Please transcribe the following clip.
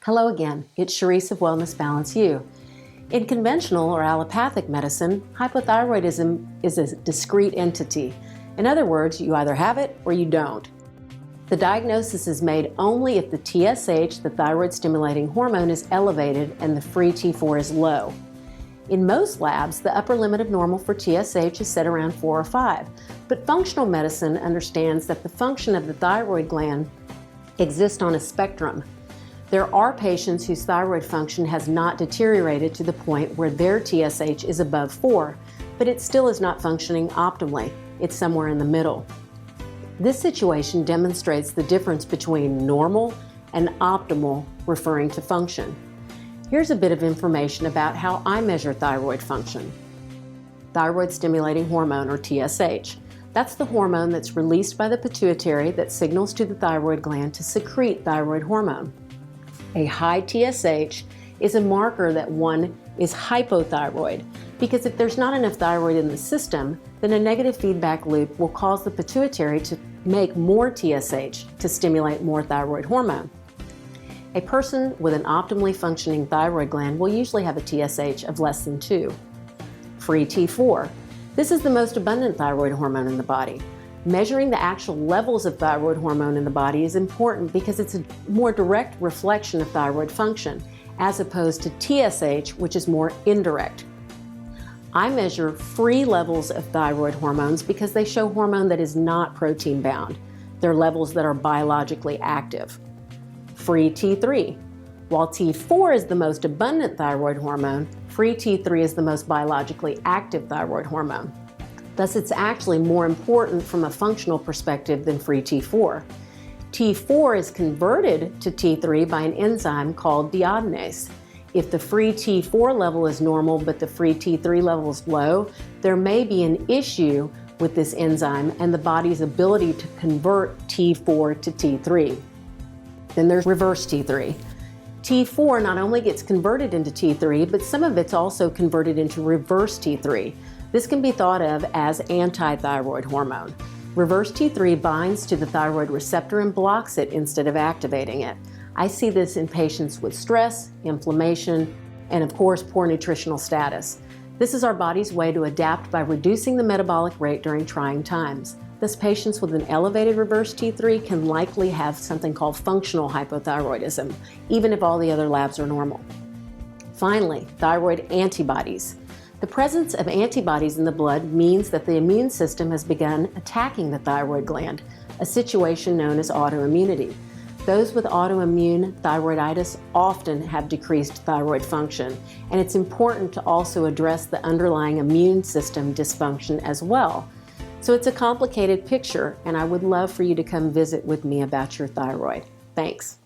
Hello again, it's Charisse of Wellness Balance U. In conventional or allopathic medicine, hypothyroidism is a discrete entity. In other words, you either have it or you don't. The diagnosis is made only if the TSH, the thyroid-stimulating hormone, is elevated and the free T4 is low. In most labs, the upper limit of normal for TSH is set around 4 or 5, but functional medicine understands that the function of the thyroid gland exists on a spectrum. There are patients whose thyroid function has not deteriorated to the point where their TSH is above 4, but it still is not functioning optimally. It's somewhere in the middle. This situation demonstrates the difference between normal and optimal, referring to function. Here's a bit of information about how I measure thyroid function. Thyroid-stimulating hormone, or TSH. That's the hormone that's released by the pituitary that signals to the thyroid gland to secrete thyroid hormone. A high TSH is a marker that one is hypothyroid, because if there's not enough thyroid in the system, then a negative feedback loop will cause the pituitary to make more TSH to stimulate more thyroid hormone. A person with an optimally functioning thyroid gland will usually have a TSH of less than 2. Free T4. This is the most abundant thyroid hormone in the body. Measuring the actual levels of thyroid hormone in the body is important because it's a more direct reflection of thyroid function, as opposed to TSH, which is more indirect. I measure free levels of thyroid hormones because they show hormone that is not protein bound. They're levels that are biologically active. Free T3. While T4 is the most abundant thyroid hormone, free T3 is the most biologically active thyroid hormone. Thus, it's actually more important from a functional perspective than free T4. T4 is converted to T3 by an enzyme called deiodinase. If the free T4 level is normal but the free T3 level is low, there may be an issue with this enzyme and the body's ability to convert T4 to T3. Then there's reverse T3. T4 not only gets converted into T3, but some of it's also converted into reverse T3. This can be thought of as anti-thyroid hormone. Reverse T3 binds to the thyroid receptor and blocks it instead of activating it. I see this in patients with stress, inflammation, and of course, poor nutritional status. This is our body's way to adapt by reducing the metabolic rate during trying times. Thus, patients with an elevated reverse T3 can likely have something called functional hypothyroidism, even if all the other labs are normal. Finally, thyroid antibodies. The presence of antibodies in the blood means that the immune system has begun attacking the thyroid gland, a situation known as autoimmunity. Those with autoimmune thyroiditis often have decreased thyroid function, and it's important to also address the underlying immune system dysfunction as well. So it's a complicated picture, and I would love for you to come visit with me about your thyroid. Thanks.